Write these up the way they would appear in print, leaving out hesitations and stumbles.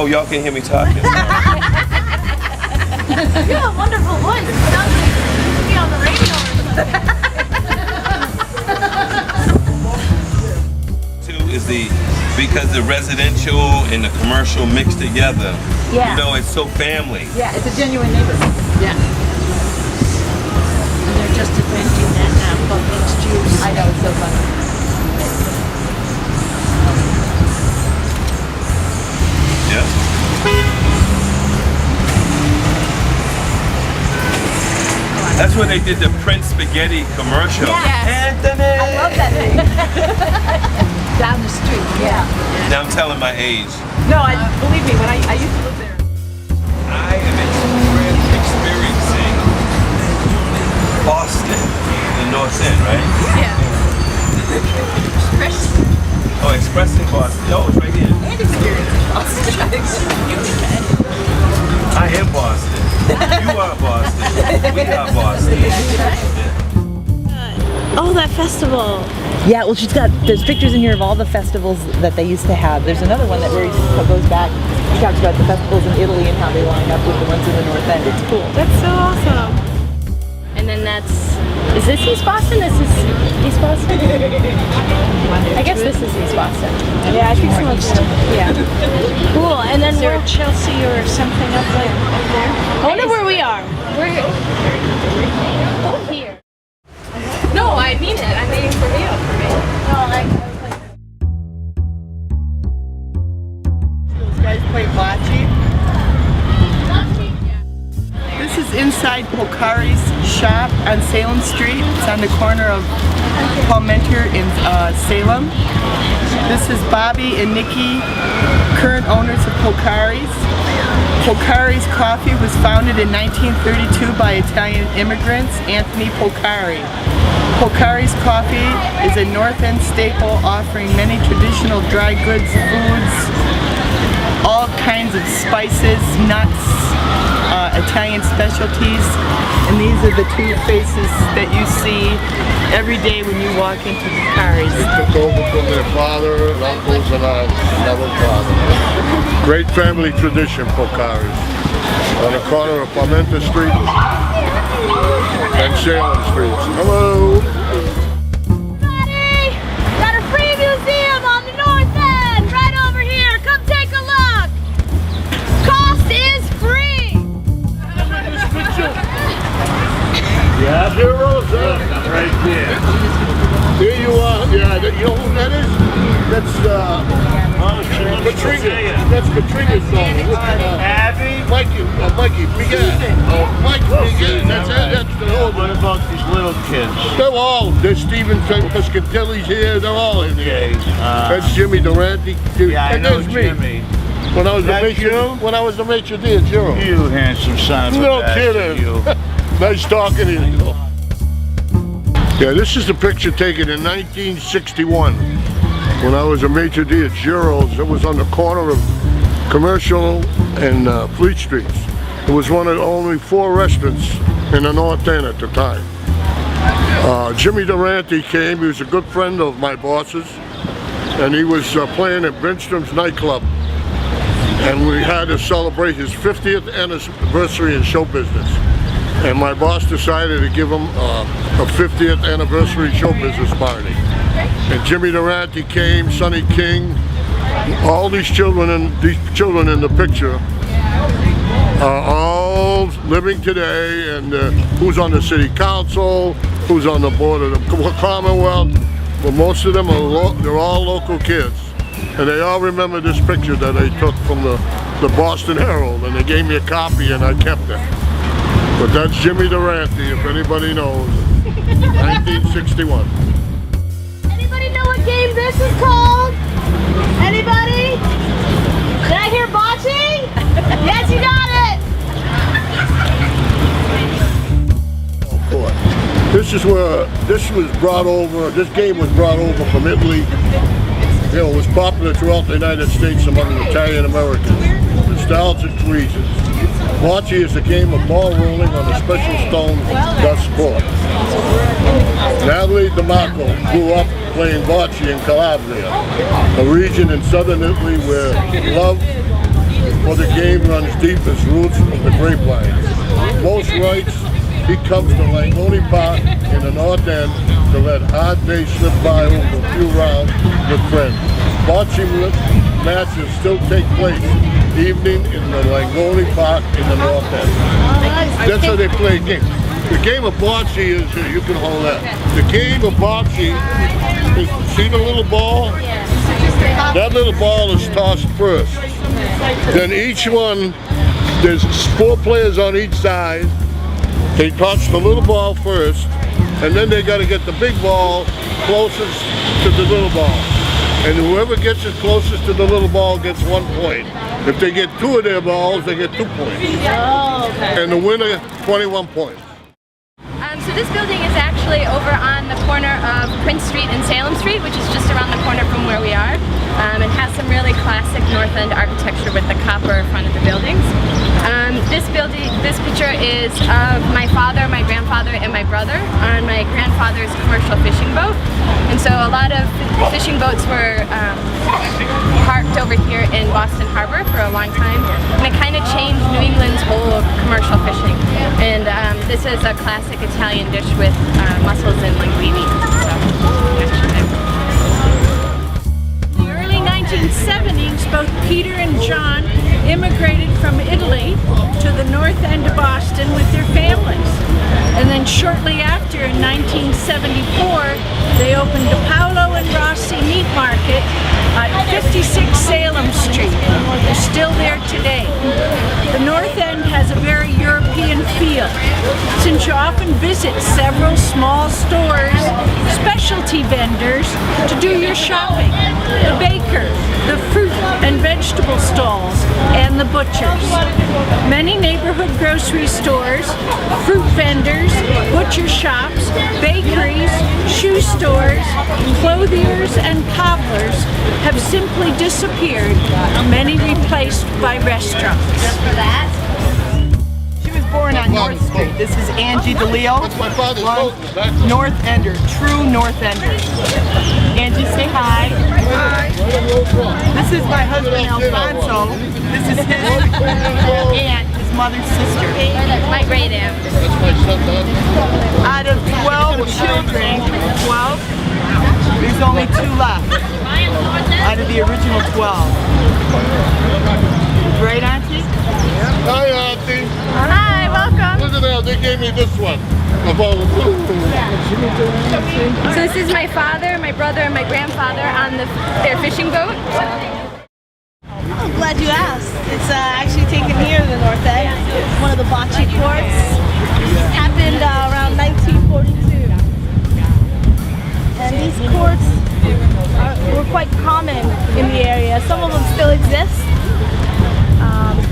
Oh, y'all can hear me talking. You have a wonderful voice. It sounds like you'd be on the radio or Two is because the residential and the commercial mixed together. Yeah. You know, it's so family. Yeah, it's a genuine neighborhood. Yeah. And they're just inventing that now, called mixed use. I know, it's so funny. Yeah. That's where they did the Prince Spaghetti commercial. Yeah. Anthony! I love that thing. Down the street. Yeah. Now I'm telling my age. No, believe me, when I used to live there. I am experiencing Boston, the North End, right? Yeah. Oh, Expressing Boston. Oh, it's right here. And experience Boston. I am Boston. You are Boston. We are Boston. Oh, that festival. Yeah, well, there's pictures in here of all the festivals that they used to have. There's another one that goes back. He talks about the festivals in Italy and how they line up with the ones in the North End. It's cool. That's so awesome. And then is this East Boston? This is East Boston? I guess this is East Boston. Yeah, I think so. Yeah. Cool. And then we're Chelsea or something up there. I wonder where we are. We're here. No, I mean it. I'm waiting for you. Those guys play bocce. This is inside Pocari's shop on Salem Street. It's on the corner of Palmenter in Salem. This is Bobby and Nikki, current owners of Pocari's. Pocari's Coffee was founded in 1932 by Italian immigrants, Anthony Pocari. Pocari's Coffee is a North End staple offering many traditional dry goods, foods, all kinds of spices, nuts, Italian specialties, and these are the two faces that you see every day when you walk into Pocari's. They took over from their father and uncles and another father. Great family tradition, Pocari's. On the corner of Palmenter Street and Salem Street. Hello! Buddy, got a free museum on the North End, right over here. Come take a look. Cost is free. Yeah, heroes, right there. There you are. Yeah, you know who that is? That's Katrina. That's Katrina's daughter. Abby? Mikey Miguel. Mike Miguel. That's the old What one. about these little kids? They're all. There's Steven Piscatelli's here. They're all in here. Okay. That's Jimmy Durante. Yeah, I And know there's me. Jimmy. When I was That you? when I was the maitre d' at Giro. You handsome son of a No bastard, kidding. you. Nice talking to you. Yeah, this is the picture taken in 1961 when I was a maitre d' at Giro's. It was on the corner of Commercial and Fleet Streets. It was one of only 4 restaurants in the North End at the time. Jimmy Durante came. He was a good friend of my boss's, and he was playing at Brinstrom's nightclub. And we had to celebrate his 50th anniversary in show business. And my boss decided to give him a 50th anniversary show business party. And Jimmy Durante came, Sonny King, all these children in the picture are all living today, and who's on the city council, who's on the board of the Commonwealth. But most of them they're all local kids. And they all remember this picture that I took from the Boston Herald, and they gave me a copy and I kept it. But that's Jimmy Durante, if anybody knows. 1961. Anybody know what game this is called? Anybody? Did I hear bocce? Yes, you got it. This is where this was brought over. This game was brought over from Italy. You know, it was popular throughout the United States among Italian Americans for nostalgic reasons. Bocce is a game of ball rolling on a special stone, thus sport. Natalie DeMarco grew up playing bocce in Calabria, a region in southern Italy where love for the game runs deep as roots of the grapevine. Most rights, he comes to Langone Park in the North End to let hard days slip by over a few rounds with friends. Bocce matches still take place evening in the Langone Park in the North End. That's how they play games. The game of bocce is, you can hold that. The game of bocce is, see the little ball? That little ball is tossed first. Then each one, there's 4 players on each side. They toss the little ball first, and then they got to get the big ball closest to the little ball. And whoever gets it closest to the little ball gets 1 point. If they get 2 of their balls, they get 2 points. Oh, okay. And the winner, 21 points. So this building is actually over on the corner of Prince Street and Salem Street, which is just around the corner from where we are. It has some really classic North End architecture with the copper front of the buildings. This picture is of my father, my grandfather, and my brother on my grandfather's commercial fishing boat. And so a lot of fishing boats were parked over here in Boston Harbor for a long time. And it kind of changed New England's whole commercial fishing. And this is a classic Italian dish with mussels and linguine. In the early 1970s, both Peter and John immigrated from Italy to the North End of Boston with their families. And then shortly after, in 1974, they opened the Paolo and Rossi Meat Market at 56 Salem Street. They're still there today. The North End has a very European feel, since you often visit several small stores, specialty vendors to do your shopping, the baker, the fruit and vegetable stalls, and the butchers. Many neighborhood grocery stores, fruit vendors, butcher shops, bakeries, shoe stores, clothiers, and cobblers have simply disappeared, many replaced by restaurants. She was born on North Street. This is Angie DeLeo. That's my father's One boat. North Ender, true North Ender. Angie, say hi. Hi. This is my husband Alfonso. This is his aunt, his mother's sister. My great aunt. That's my son, Don. Out of 12 children, 12, there's only 2 left. Out of the original 12. Right, Auntie? Hi, Auntie. Hi, welcome. Look at that. They gave me this one. So this is my father, my brother, and my grandfather on their fishing boat. I'm glad you asked. It's actually taken here in the North End. It's one of the bocce courts. It happened around 1942. And these courts were quite common in the area. Some of them still exist.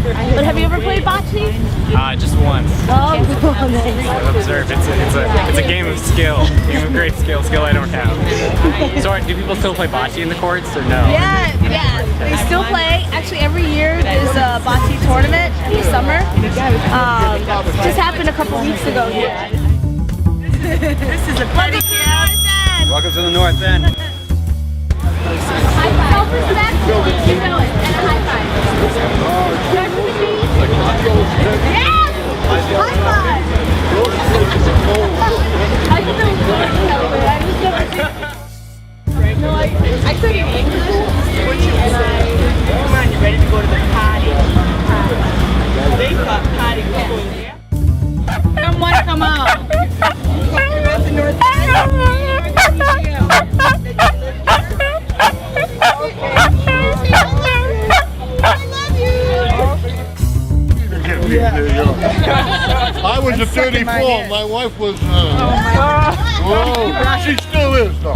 But have you ever played bocce? Just once. Oh, I've observed. It's a game of skill. Game of great skill I don't have. So do people still play bocce in the courts or no? Yeah, they still play. Actually, every year there's a bocce tournament in the summer. Just happened a couple weeks ago here. This is a pedicab. Welcome to the North End. Self-respect, keep going, and a high five. Start with the knees. Yes! High five! I can do it. I was never no, I studied English. Come on, you ready to go to the potty? They thought potty was going there. Someone come out. Talking about the North End. I was a 34. My wife was. Whoa. She still is, though.